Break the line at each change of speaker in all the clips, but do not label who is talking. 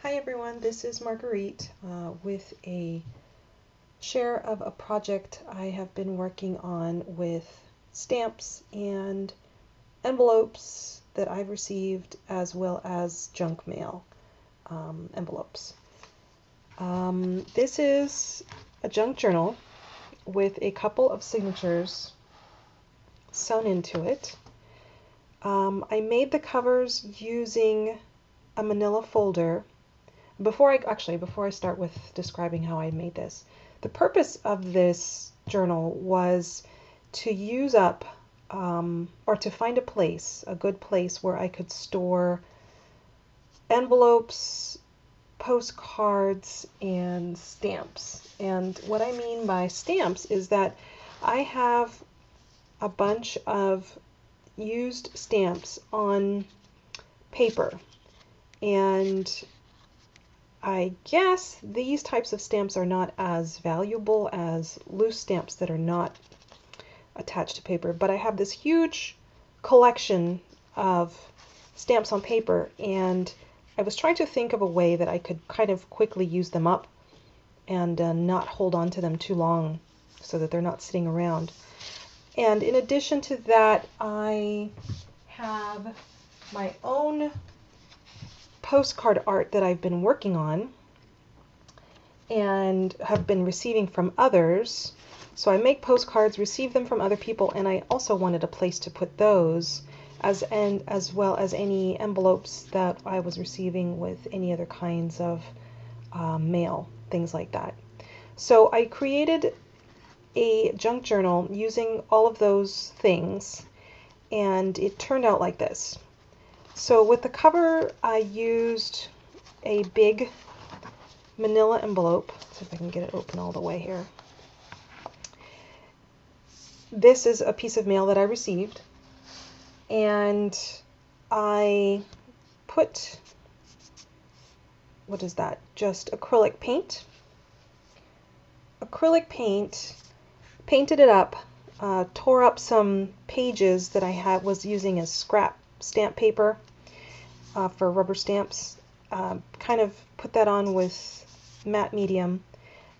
Hi everyone, this is Marguerite with a share of a project I have been working on with stamps and envelopes that I've received as well as junk mail envelopes. This is a junk journal with a couple of signatures sewn into it. I made the covers using a manila folder. Before I start with describing how I made this, the purpose of this journal was to use up or to find a good place where I could store envelopes, postcards, and stamps. And what I mean by stamps is that I have a bunch of used stamps on paper, and I guess these types of stamps are not as valuable as loose stamps that are not attached to paper, but I have this huge collection of stamps on paper, and I was trying to think of a way that I could kind of quickly use them up and not hold on to them too long so that they're not sitting around. And in addition to that, I have my own postcard art that I've been working on and have been receiving from others. So I make postcards, receive them from other people, and I also wanted a place to put those as well as any envelopes that I was receiving with any other kinds of mail, things like that. So I created a junk journal using all of those things, and it turned out like this. So with the cover, I used a big manila envelope. Let's see if I can get it open all the way here. This is a piece of mail that I received, and I put, what is that? Just acrylic paint. Painted it up, tore up some pages that I was using as scrap stamp paper for rubber stamps, kind of put that on with matte medium,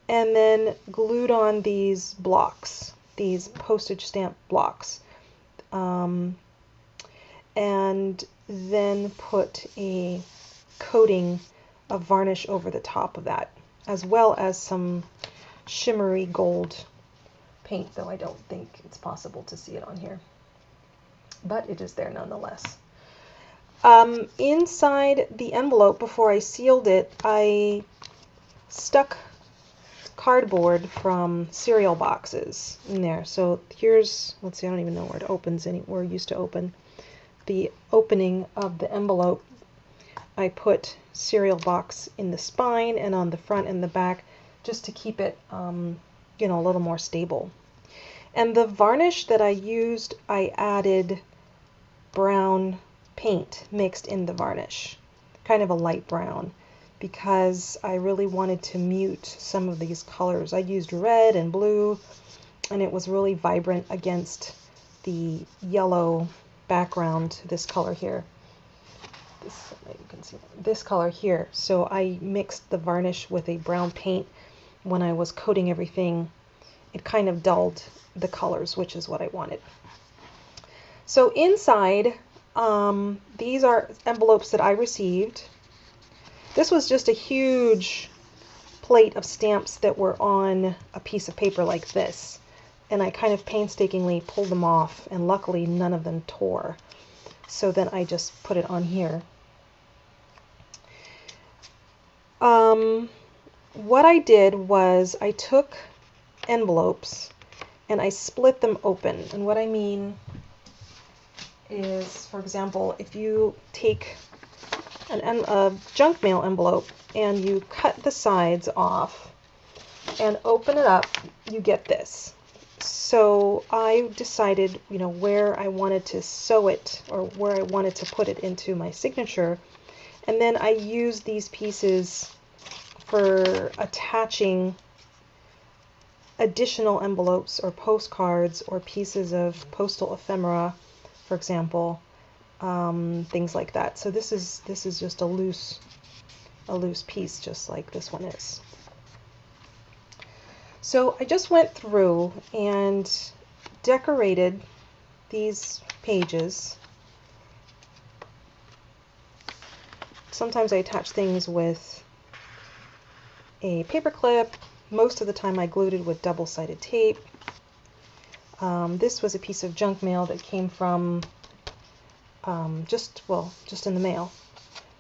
and then glued on these blocks, these postage stamp blocks, and then put a coating of varnish over the top of that, as well as some shimmery gold paint, though I don't think it's possible to see it on here, but it is there nonetheless. Inside the envelope, before I sealed it, I stuck cardboard from cereal boxes in there. So here's, let's see, I don't even know where it opens anywhere it used to open. The opening of the envelope, I put cereal box in the spine and on the front and the back just to keep it, a little more stable. And the varnish that I used, I added brown paint mixed in the varnish, kind of a light brown, because I really wanted to mute some of these colors. I used red and blue, and it was really vibrant against the yellow background, this color here. You can see this color here. So I mixed the varnish with a brown paint when I was coating everything. It kind of dulled the colors, which is what I wanted. So inside, these are envelopes that I received. This was just a huge plate of stamps that were on a piece of paper like this, and I kind of painstakingly pulled them off, and luckily none of them tore. So then I just put it on here. What I did was I took envelopes and I split them open. And what I mean is, for example, if you take a junk mail envelope and you cut the sides off and open it up, you get this. So I decided, where I wanted to sew it or where I wanted to put it into my signature. And then I used these pieces for attaching additional envelopes or postcards or pieces of postal ephemera, for example, things like that. So this is just a loose a loose piece just like this one is. So I just went through and decorated these pages. Sometimes I attach things with a paper clip. Most of the time I glued it with double-sided tape. This was a piece of junk mail that came from just in the mail.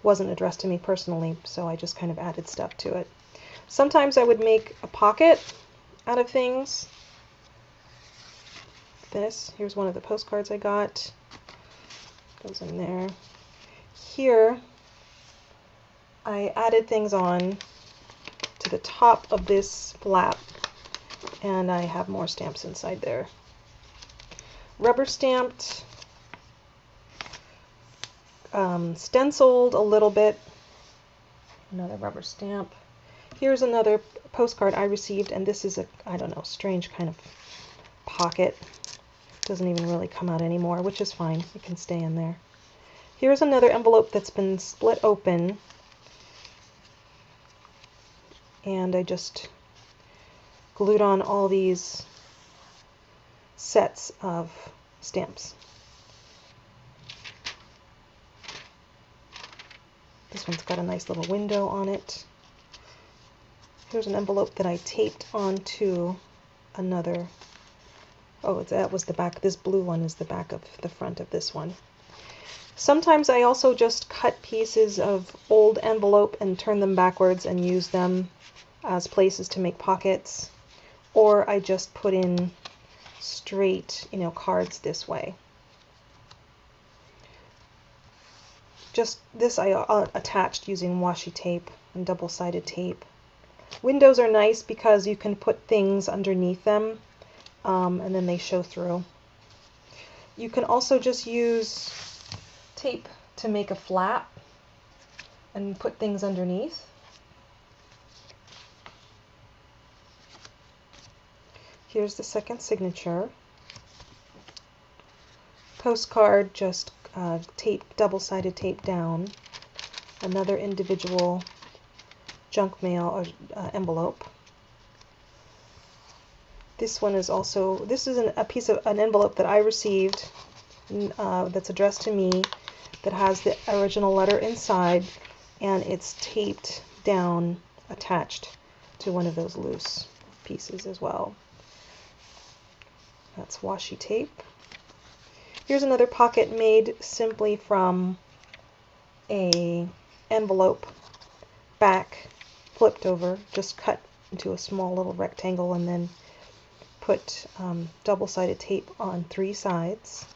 Wasn't addressed to me personally, so I just kind of added stuff to it. Sometimes I would make a pocket out of things. Here's one of the postcards I got. Goes in there. Here I added things on to the top of this flap, and I have more stamps inside there. Rubber stamped, stenciled a little bit. Another rubber stamp. Here's another postcard I received, and this is a, I don't know, strange kind of pocket. Doesn't even really come out anymore, which is fine. It can stay in there. Here's another envelope that's been split open, and I just glued on all these sets of stamps. This one's got a nice little window on it. Here's an envelope that I taped onto another. Oh, that was the back. This blue one is the back of the front of this one. Sometimes I also just cut pieces of old envelope and turn them backwards and use them as places to make pockets. Or I just put in straight, cards this way. Just this I attached using washi tape and double-sided tape. Windows are nice because you can put things underneath them, and then they show through. You can also just use tape to make a flap and put things underneath. Here's the second signature. Postcard, just tape, double-sided tape down. Another individual junk mail or envelope. This one is also, this is a piece of an envelope that I received that's addressed to me, that has the original letter inside, and it's taped down, attached to one of those loose pieces as well. That's washi tape. Here's another pocket made simply from a envelope back flipped over, just cut into a small little rectangle and then put double-sided tape on 3 sides.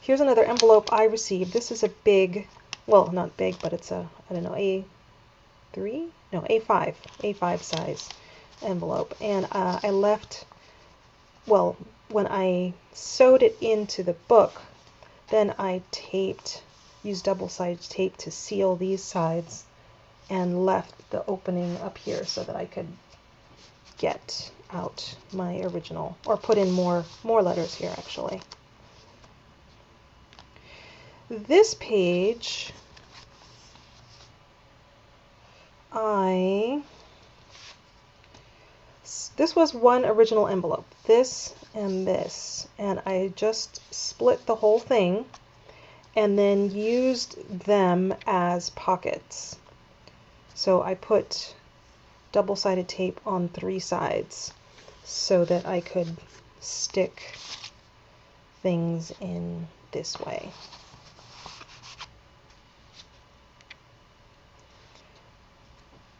Here's another envelope I received. This is a big, well, not big, but it's a, I don't know, A3? No, A5 size envelope. And I left, well, when I sewed it into the book, then I used double-sided tape to seal these sides and left the opening up here so that I could get out my original, or put in more letters here actually. This page, this was one original envelope, this and this, and I just split the whole thing and then used them as pockets. So I put double-sided tape on 3 sides so that I could stick things in this way.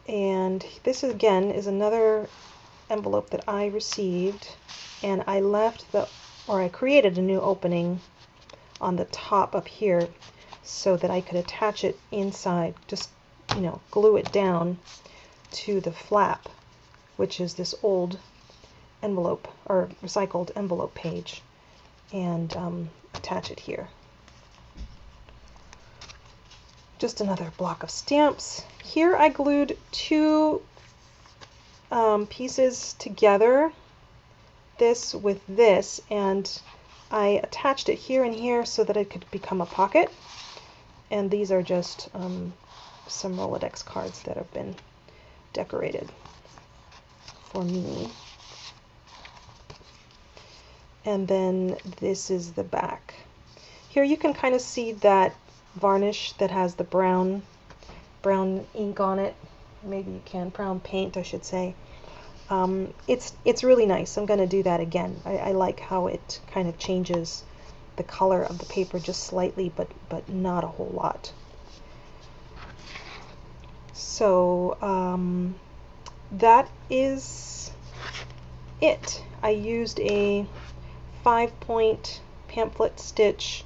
And this again is another envelope that I received, and I left I created a new opening on the top up here so that I could attach it inside, just glue it down to the flap, which is this old envelope or recycled envelope page, and attach it here. Just another block of stamps. Here I glued 2 pieces together, this with this, and I attached it here and here so that it could become a pocket. And these are just some Rolodex cards that have been decorated for me. And then this is the back. Here you can kind of see that varnish that has the brown ink on it. Maybe you can, brown paint I should say. It's really nice. I'm going to do that again. I like how it kind of changes the color of the paper just slightly, but not a whole lot. So that is it. I used a 5-point pamphlet stitch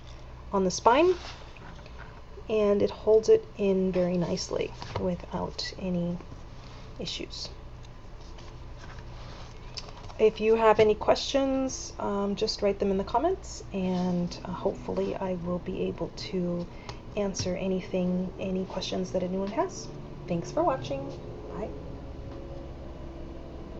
on the spine, and it holds it in very nicely without any issues. If you have any questions, just write them in the comments, and hopefully I will be able to answer any questions that anyone has. Thanks for watching. Bye.